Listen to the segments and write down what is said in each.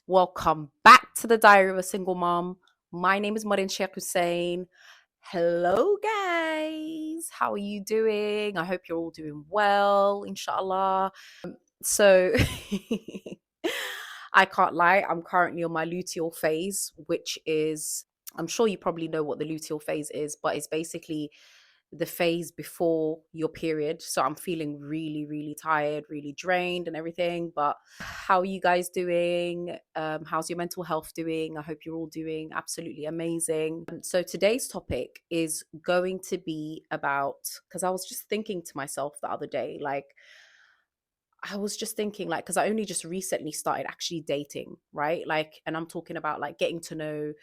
Welcome back to the Diary of a Single Mom. My name is Marin Sheikh Hussein. Hello, guys. How are you doing? I hope you're all doing well, inshallah. So, I can't lie, I'm currently on my luteal phase, which is, I'm sure you probably know what the luteal phase is, but it's basically the phase before your period. So I'm feeling really, really tired, really drained and everything. But how are you guys doing? How's your mental health doing? I hope you're all doing absolutely amazing. So today's topic is going to be about, because I was just thinking to myself the other day, I was just thinking, because I only just recently started actually dating, right? And I'm talking about getting to know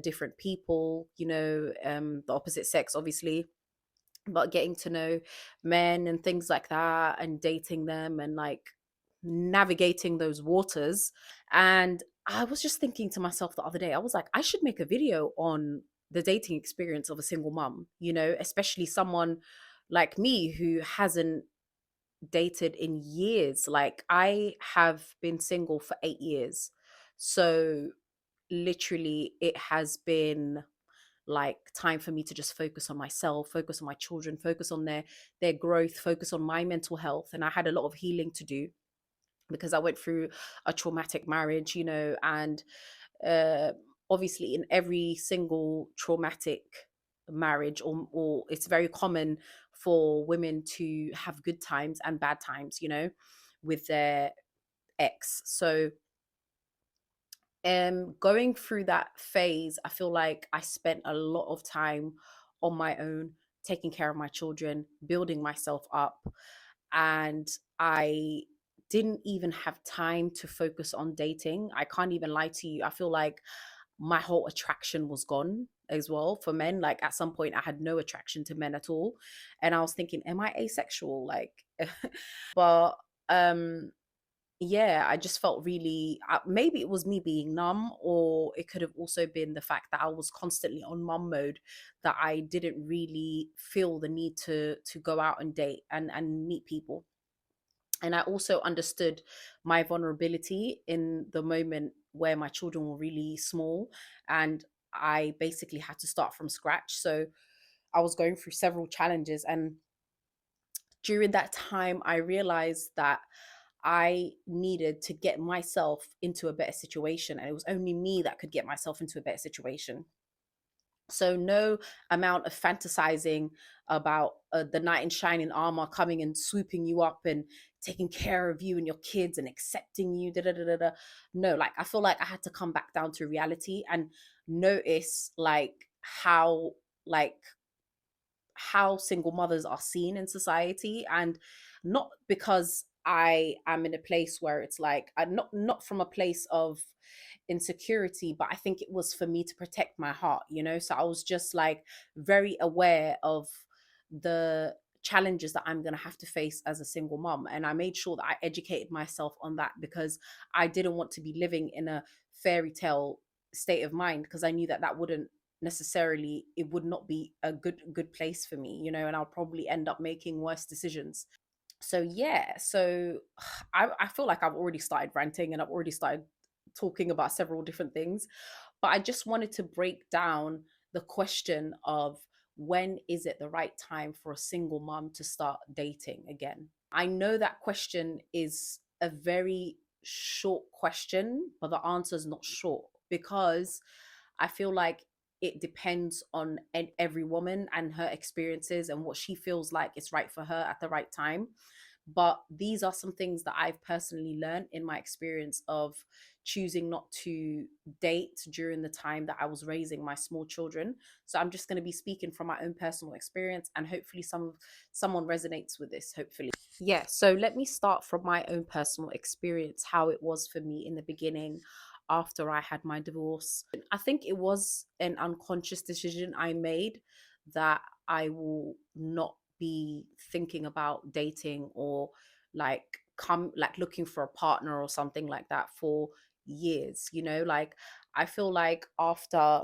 different people, the opposite sex, obviously, but getting to know men and things like that and dating them and navigating those waters. And I was just thinking to myself the other day, I was like, I should make a video on the dating experience of a single mum, especially someone like me who hasn't dated in years. Like, I have been single for 8 years. So literally it has been time for me to just focus on myself, focus on my children, focus on their growth, focus on my mental health. And I had a lot of healing to do because I went through a traumatic marriage, and uh, obviously in every single traumatic marriage, or it's very common for women to have good times and bad times, with their ex. So going through that phase, I feel like I spent a lot of time on my own, taking care of my children, building myself up, and I didn't even have time to focus on dating. I can't even lie to you. I feel like my whole attraction was gone as well for men. Like, at some point I had no attraction to men at all, and I was thinking, am I asexual? But um yeah, I just felt really, maybe it was me being numb, or it could have also been the fact that I was constantly on mum mode, that I didn't really feel the need to go out and date and meet people. And I also understood my vulnerability in the moment where my children were really small, and I basically had to start from scratch. So I was going through several challenges, and during that time I realized that I needed to get myself into a better situation, and it was only me that could get myself into a better situation. So no amount of fantasizing about the knight in shining armor coming and swooping you up and taking care of you and your kids and accepting you. Da, da, da, da, da. No, I feel like I had to come back down to reality and notice like how single mothers are seen in society. And not because I am in a place where it's not from a place of insecurity, but I think it was for me to protect my heart, so I was just very aware of the challenges that I'm going to have to face as a single mom, and I made sure that I educated myself on that, because I didn't want to be living in a fairy tale state of mind, because I knew that that wouldn't necessarily, it would not be a good place for me, and I'll probably end up making worse decisions. So yeah, so I feel like I've already started ranting and I've already started talking about several different things, but I just wanted to break down the question of, when is it the right time for a single mom to start dating again? I know that question is a very short question, but the answer is not short, because I feel like it depends on every woman and her experiences and what she feels like is right for her at the right time. But these are some things that I've personally learned in my experience of choosing not to date during the time that I was raising my small children. So I'm just going to be speaking from my own personal experience, and hopefully someone resonates with this, hopefully. Yeah, so let me start from my own personal experience, how it was for me in the beginning after I had my divorce. I think it was an unconscious decision I made, that I will not be thinking about dating, or come looking for a partner or something like that for years, I feel like after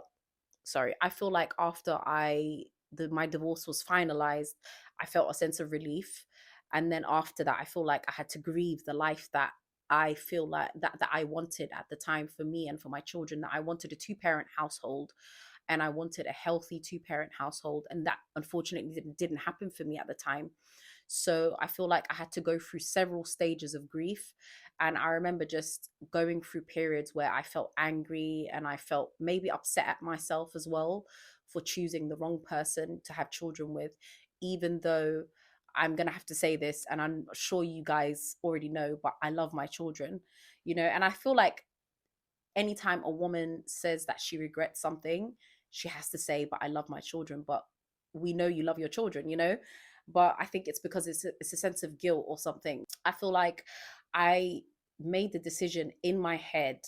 I feel like after my divorce was finalized, I felt a sense of relief. And then after that, I feel like I had to grieve the life that I feel like that I wanted at the time for me and for my children, that I wanted a two-parent household, and I wanted a healthy two-parent household, and that unfortunately didn't happen for me at the time. So I feel like I had to go through several stages of grief. And I remember just going through periods where I felt angry and I felt maybe upset at myself as well for choosing the wrong person to have children with, even though I'm going to have to say this, and I'm sure you guys already know, but I love my children, and I feel like anytime a woman says that she regrets something, she has to say, "But I love my children." But we know you love your children. But I think it's because it's a sense of guilt or something. I feel like I made the decision in my head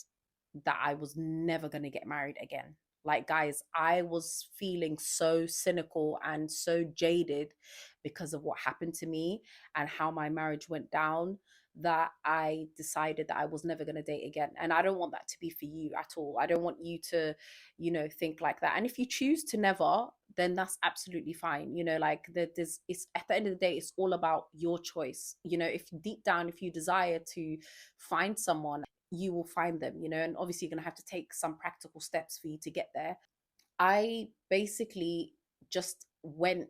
that I was never going to get married again. Like, guys, I was feeling so cynical and so jaded because of what happened to me and how my marriage went down, that I decided that I was never going to date again. And I don't want that to be for you at all. I don't want you to, think like that. And if you choose to never, then that's absolutely fine. Like, there's, it's at the end of the day, it's all about your choice. If deep down, if you desire to find someone, you will find them, and obviously you're going to have to take some practical steps for you to get there. I basically just went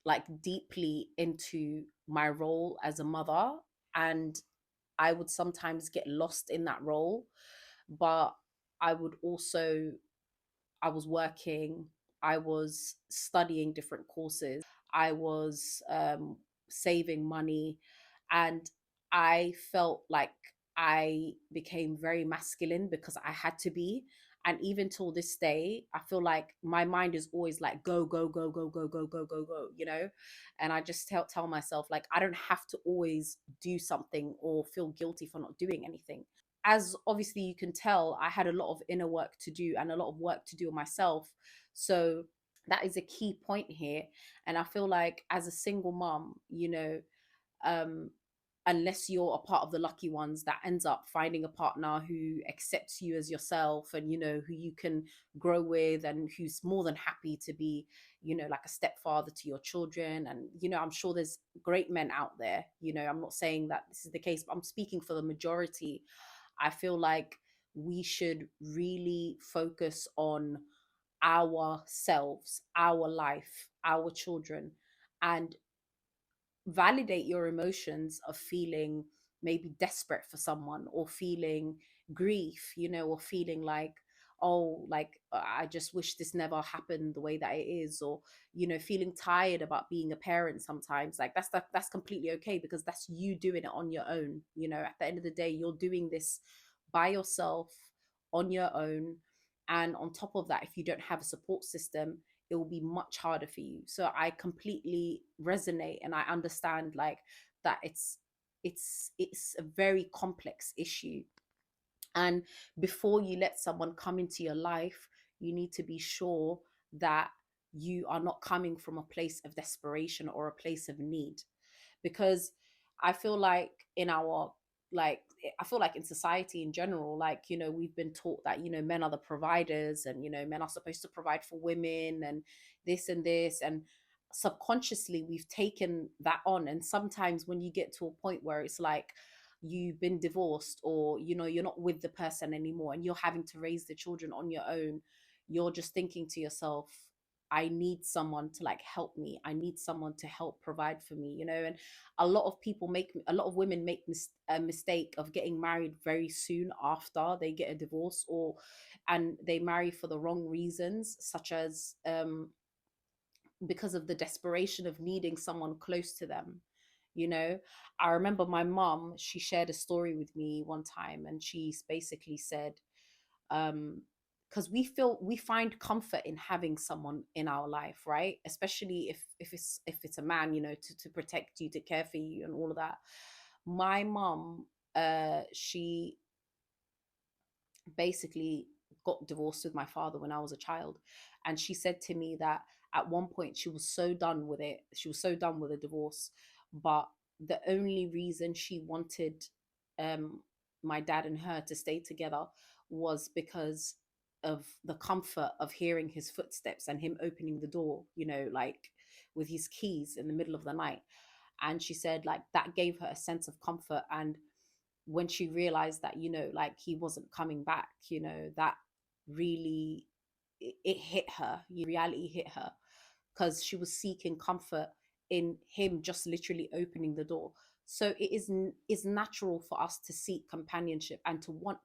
like deeply into my role as a mother, and I would sometimes get lost in that role, but I would also, I was working, I was studying different courses, I was saving money, and I felt like I became very masculine because I had to be. And even till this day, I feel like my mind is always like, go, go, go, go, go, go, go, go, go. And I just tell myself, like, I don't have to always do something or feel guilty for not doing anything. As obviously you can tell, I had a lot of inner work to do and a lot of work to do on myself. So that is a key point here. And I feel like as a single mom, um, unless you're a part of the lucky ones that ends up finding a partner who accepts you as yourself, and who you can grow with, and who's more than happy to be, like a stepfather to your children. And I'm sure there's great men out there. I'm not saying that this is the case, but I'm speaking for the majority. I feel like we should really focus on ourselves, our life, our children, and validate your emotions of feeling maybe desperate for someone, or feeling grief, or feeling like, oh, like, I just wish this never happened the way that it is, or feeling tired about being a parent sometimes. Like, that's completely okay, because that's you doing it on your own. At the end of the day, you're doing this by yourself, on your own. And on top of that, if you don't have a support system, it will be much harder for you. So I completely resonate, and I understand, like, that it's a very complex issue. And before you let someone come into your life, you need to be sure that you are not coming from a place of desperation or a place of need. Because I feel like in our, like, I feel like in society in general, like, we've been taught that, men are the providers, and men are supposed to provide for women, and this, and subconsciously we've taken that on. And sometimes when you get to a point where it's like you've been divorced, or you're not with the person anymore, and you're having to raise the children on your own, you're just thinking to yourself, I need someone to, like, help me. I need someone to help provide for me. And a lot of women make a mistake of getting married very soon after they get a divorce, or and they marry for the wrong reasons, such as because of the desperation of needing someone close to them. you know I remember my mom, she shared a story with me one time, and she's basically said, because we find comfort in having someone in our life, right? Especially if it's a man, to protect you, to care for you, and all of that. My mom, she basically got divorced with my father when I was a child. And she said to me that at one point she was so done with it. She was so done with the divorce. But the only reason she wanted um, my dad and her to stay together was because of the comfort of hearing his footsteps and him opening the door, like with his keys in the middle of the night. And she said, like, that gave her a sense of comfort. And when she realized that, like he wasn't coming back, that really, it hit her. Reality hit her, because she was seeking comfort in him just literally opening the door. So it is natural for us to seek companionship and to want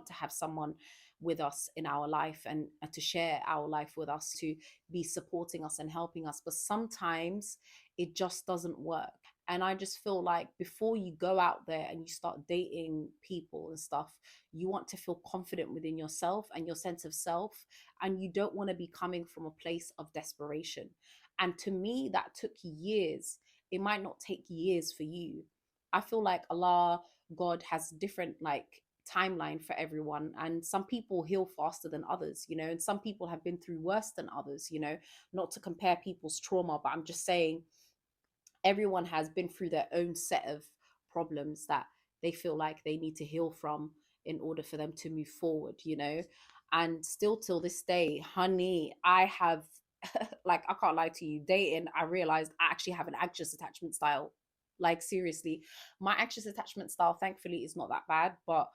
to have someone with us in our life, and to share our life with us, to be supporting us and helping us. But sometimes it just doesn't work. And I just feel like before you go out there and you start dating people and stuff, you want to feel confident within yourself and your sense of self. And you don't want to be coming from a place of desperation. And to me, that took years. It might not take years for you. I feel like Allah, God, has different like timeline for everyone, and some people heal faster than others, and some people have been through worse than others, not to compare people's trauma, but I'm just saying everyone has been through their own set of problems that they feel like they need to heal from in order for them to move forward, and still till this day, honey, I have like, I can't lie to you, dating, I realized I actually have an anxious attachment style. Like, seriously, my anxious attachment style, thankfully, is not that bad, but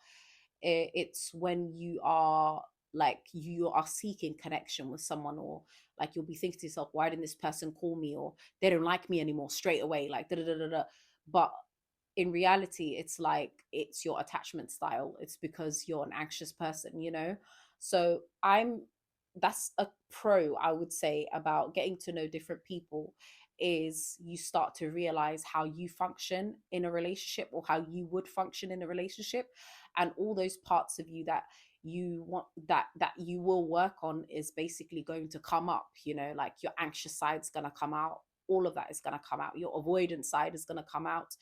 it's when you are like, you are seeking connection with someone, or like you'll be thinking to yourself, why didn't this person call me, or they don't like me anymore straight away, like da da da da da. But in reality, it's like, it's your attachment style. It's because you're an anxious person, so I'm that's a pro, I would say, about getting to know different people, is you start to realize how you function in a relationship, or how you would function in a relationship. And all those parts of you that you want, that you will work on, is basically going to come up, like your anxious side's going to come out. All of that is going to come out. Your avoidance side is going to come out.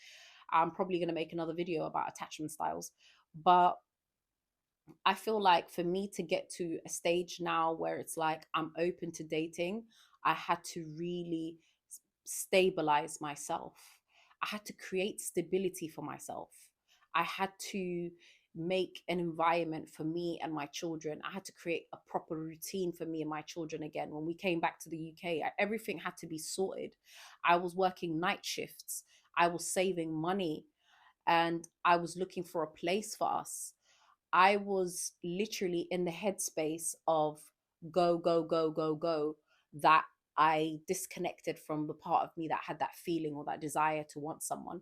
I'm probably going to make another video about attachment styles. But I feel like for me to get to a stage now where it's like I'm open to dating, I had to really stabilize myself. I had to create stability for myself. I had to make an environment for me and my children. I had to create a proper routine for me and my children again. When we came back to the UK, everything had to be sorted. I was working night shifts, I was saving money, and I was looking for a place for us. I was literally in the headspace of go, go, go, go, go, that I disconnected from the part of me that had that feeling or that desire to want someone.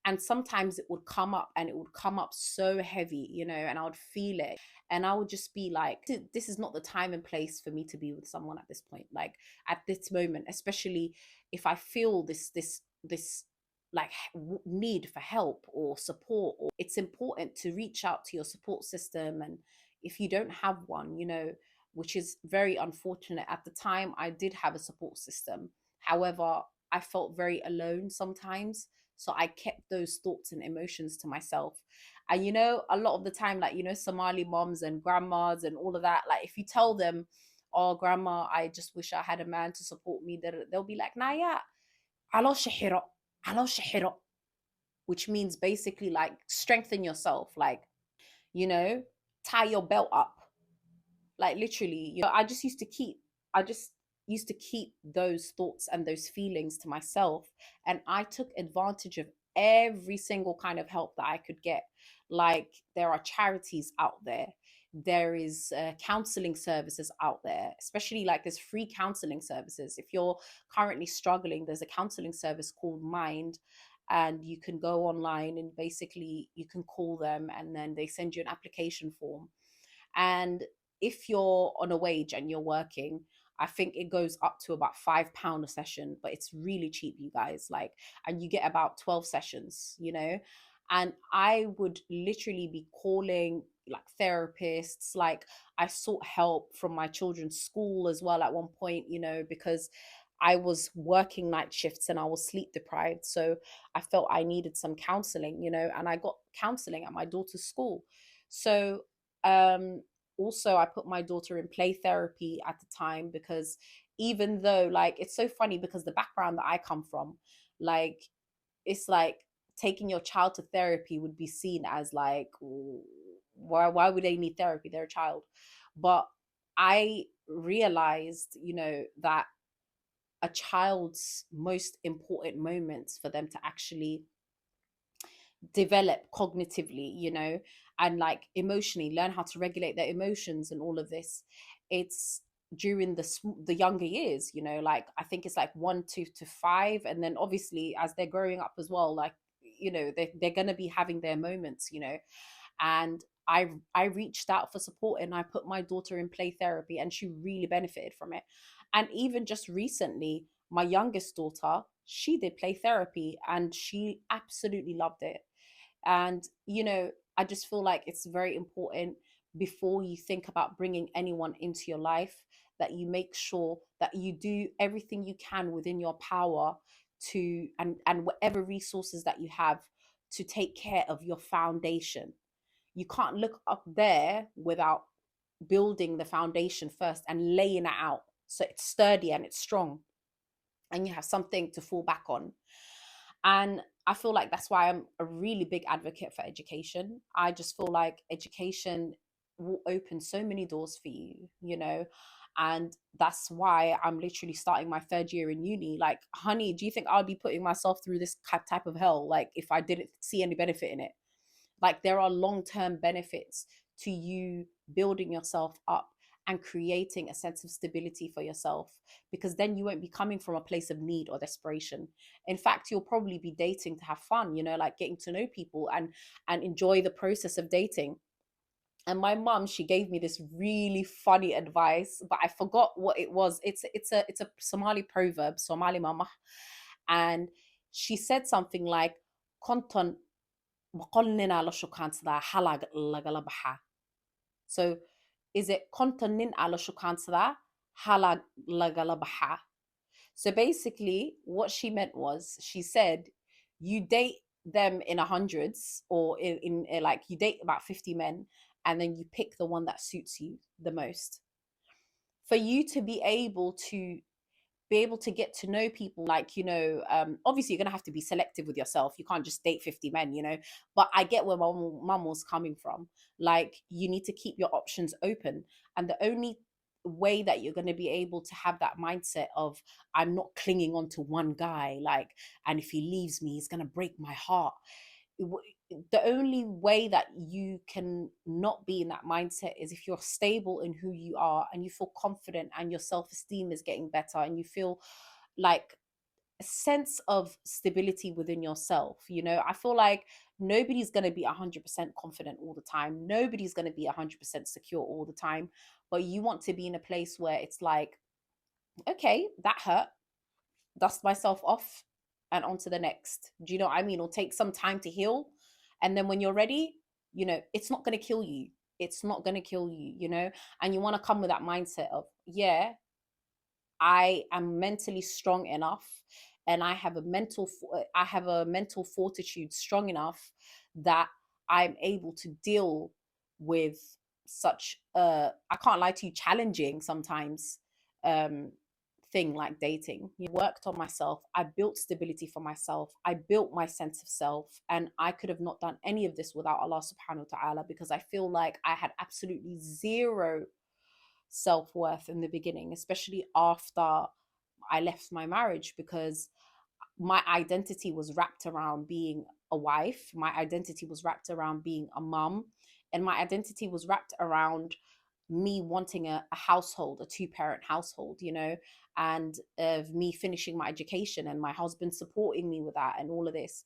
And sometimes it would come up, and it would come up so heavy, and I would feel it. And I would just be like, this is not the time and place for me to be with someone at this point. Like, at this moment, especially if I feel this like need for help or support, or it's important to reach out to your support system. And if you don't have one, which is very unfortunate, at the time I did have a support system, however, I felt very alone sometimes. So I kept those thoughts and emotions to myself. And a lot of the time, like, Somali moms and grandmas and all of that, like, if you tell them, oh grandma, I just wish I had a man to support me, they'll be like, naya, alo shahiro, alo shahiro, which means basically like strengthen yourself, like, you know, tie your belt up, like literally. I just used to keep those thoughts and those feelings to myself, and I took advantage of every single kind of help that I could get. Like, there are charities out there, there is counseling services out there, especially like there's free counseling services. If you're currently struggling, there's a counseling service called Mind, and you can go online and basically you can call them, and then they send you an application form. And if you're on a wage and you're working, I think it goes up to about £5 a session, but it's really cheap, you guys. Like, and you get about 12 sessions, And I would literally be calling like therapists. Like, I sought help from my children's school as well at one point, because I was working night shifts and I was sleep deprived. So I felt I needed some counseling, and I got counseling at my daughter's school. So um also, I put my daughter in play therapy at the time, because even though, like, it's so funny because the background that I come from, like, it's like taking your child to therapy would be seen as like, why would they need therapy, they're a child. But I realized, that a child's most important moments for them to actually develop cognitively, and like emotionally learn how to regulate their emotions and all of this. It's during the younger years, like I think it's like 1 2 to 5, and then obviously as they're growing up as well, like they're going to be having their moments, and I reached out for support, and I put my daughter in play therapy, and she really benefited from it. And even just recently, my youngest daughter, she did play therapy and she absolutely loved it. And I just feel like it's very important, before you think about bringing anyone into your life, that you make sure that you do everything you can within your power to, and whatever resources that you have, to take care of your foundation. You can't look up there without building the foundation first and laying it out so it's sturdy and it's strong, and you have something to fall back on. And I feel like that's why I'm a really big advocate for education. I just feel like education will open so many doors for you. And that's why I'm literally starting my third year in uni. Like, honey, do you think I'd be putting myself through this type of hell, like, if I didn't see any benefit in it? Like, there are long-term benefits to you building yourself up and creating a sense of stability for yourself, because then you won't be coming from a place of need or desperation. In fact, you'll probably be dating to have fun, like getting to know people and enjoy the process of dating. And my mum, she gave me this really funny advice, but I forgot what it was. It's a Somali proverb, Somali mama. And she said something like, konton boqolnina la shukaansadaa halag lagala baxaa. So is it konton ala shukaansadaa halag lagala baxaa? So basically what she meant was, she said, you date them in hundreds, or in like, you date about 50 men, and then you pick the one that suits you the most. For you to be able to get to know people, like, obviously you're going to have to be selective with yourself. You can't just date 50 men, but I get where my mum was coming from. Like, you need to keep your options open, and the only way that you're going to be able to have that mindset of, I'm not clinging on to one guy, like, and if he leaves me, he's going to break my heart. The only way that you can not be in that mindset is if you're stable in who you are, and you feel confident, and your self-esteem is getting better, and you feel like a sense of stability within yourself. I feel like nobody's going to be 100% confident all the time, nobody's going to be 100% secure all the time, but you want to be in a place where it's like, okay, that hurt, dust myself off, and on to the next. Do you know what I mean? Or take some time to heal. And then when you're ready, it's not going to kill you. It's not going to kill you, and you want to come with that mindset of, yeah, I am mentally strong enough, and I have a mental fortitude strong enough that I'm able to deal with such I can't lie to you, challenging sometimes, um thing like dating. You worked on myself, I built stability for myself, I built my sense of self, and I could have not done any of this without Allah subhanahu wa ta'ala, because I feel like I had absolutely zero self-worth in the beginning, especially after I left my marriage, because my identity was wrapped around being a wife, my identity was wrapped around being a mum, and my identity was wrapped around me wanting a household, a two-parent household, and of me finishing my education and my husband supporting me with that and all of this.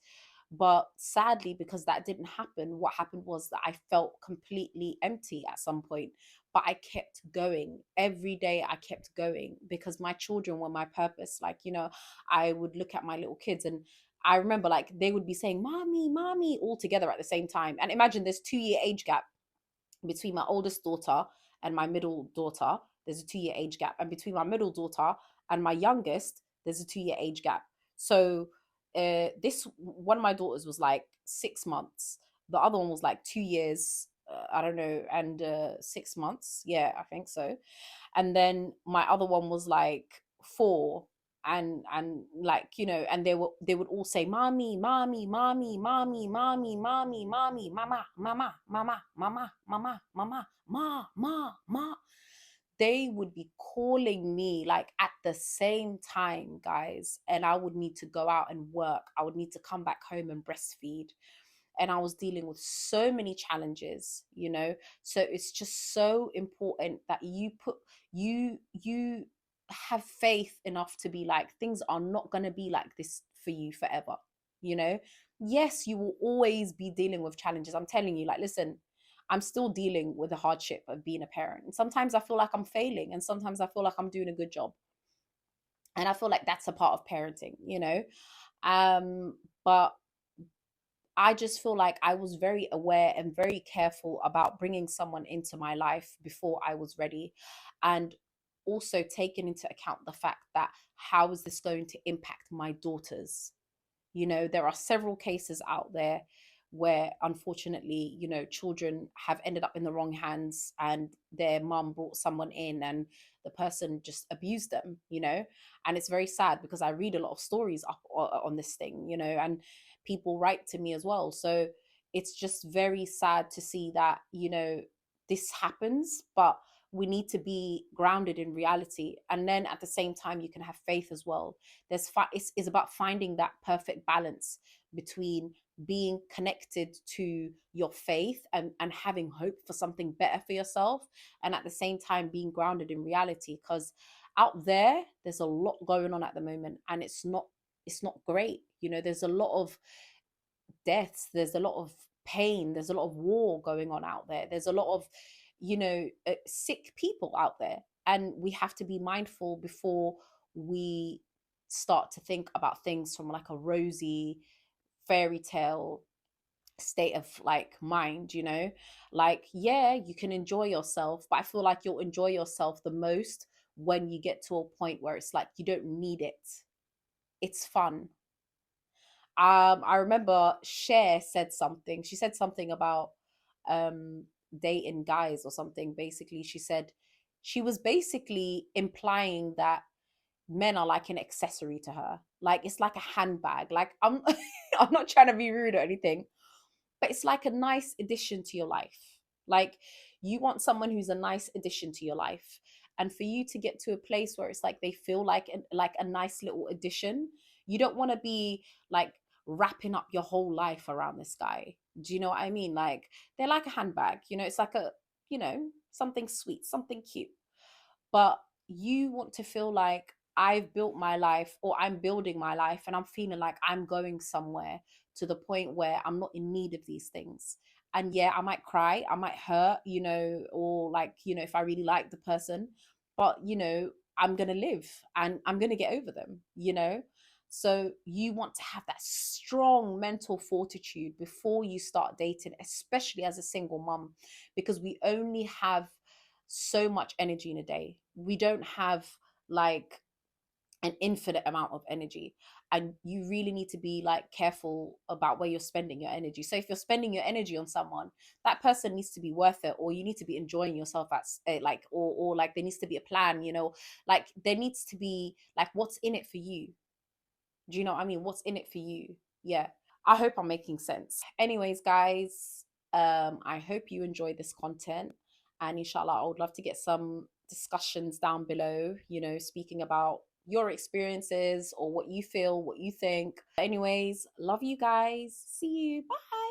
But sadly, because that didn't happen, what happened was that I felt completely empty at some point. But I kept going every day. I kept going because my children were my purpose. Like, I would look at my little kids, and I remember, like, they would be saying, Mommy, Mommy, all together at the same time. And imagine this 2 year age gap between my oldest daughter and my middle daughter. There's a 2 year age gap. And between my middle daughter and my youngest, there's a 2 year age gap. So this one of my daughters was like 6 months. The other one was like 2 years. I don't know, and 6 months. Yeah, I think so. And then my other one was like 4, and like, and they would all say, Mommy, Mommy, Mommy, Mommy, Mommy, Mommy, Mommy, Mama, Mama, Mama, Mama, Mama, Mama, Ma, Ma, Ma. They would be calling me like at the same time, guys, and I would need to go out and work. I would need to come back home and breastfeed. and I was dealing with so many challenges, you know. So it's just so important that you have faith enough to be like, things are not going to be like this for you forever, you know. Yes, you will always be dealing with challenges. I'm telling you, like, listen, I'm still dealing with the hardship of being a parent. And sometimes I feel like I'm failing, and sometimes I feel like I'm doing a good job. And I feel like that's a part of parenting, you know. But I just feel like I was very aware and very careful about bringing someone into my life before I was ready. And also taking into account the fact that, how is this going to impact my daughters? You know, there are several cases out there where, unfortunately, you know, children have ended up in the wrong hands, and their mum brought someone in and the person just abused them, you know. And it's very sad because I read a lot of stories up on this thing, you know, and people write to me as well. So it's just very sad to see that, you know, this happens, but we need to be grounded in reality. And then at the same time, you can have faith as well. It's about finding that perfect balance between being connected to your faith and having hope for something better for yourself, and at the same time being grounded in reality. Because out there, there's a lot going on at the moment, and it's not great, you know. There's a lot of deaths, there's a lot of pain, there's a lot of war going on out there, there's a lot of, you know, sick people out there. And we have to be mindful before we start to think about things from like a rosy fairy tale state of like mind, you know. Like, yeah, you can enjoy yourself, but I feel like you'll enjoy yourself the most when you get to a point where it's like you don't need it. It's fun. I remember Cher said something. She said something about um dating guys or something. Basically, she said, she was basically implying that men are like an accessory to her. Like, it's like a handbag. Like, I'm I'm not trying to be rude or anything, but it's like a nice addition to your life. Like, you want someone who's a nice addition to your life. And for you to get to a place where it's like they feel like a nice little addition, you don't want to be like wrapping up your whole life around this guy. Do you know what I mean? Like, they're like a handbag, you know, it's like a, you know, something sweet, something cute. But you want to feel like, I've built my life, or I'm building my life, and I'm feeling like I'm going somewhere, to the point where I'm not in need of these things. And yeah, I might cry, I might hurt, you know, or like, you know, if I really like the person, but you know, I'm going to live and I'm going to get over them, you know. So you want to have that strong mental fortitude before you start dating, especially as a single mom, because we only have so much energy in a day. We don't have like an infinite amount of energy. And you really need to be like careful about where you're spending your energy. So if you're spending your energy on someone, that person needs to be worth it, or you need to be enjoying yourself at like, or like there needs to be a plan, you know. Like, there needs to be like, what's in it for you? Do you know what I mean? What's in it for you? Yeah. I hope I'm making sense. Anyways, guys, I hope you enjoyed this content. And inshallah, I would love to get some discussions down below, you know, speaking about your experiences or what you feel, what you think. Anyways, love you guys. See you. Bye.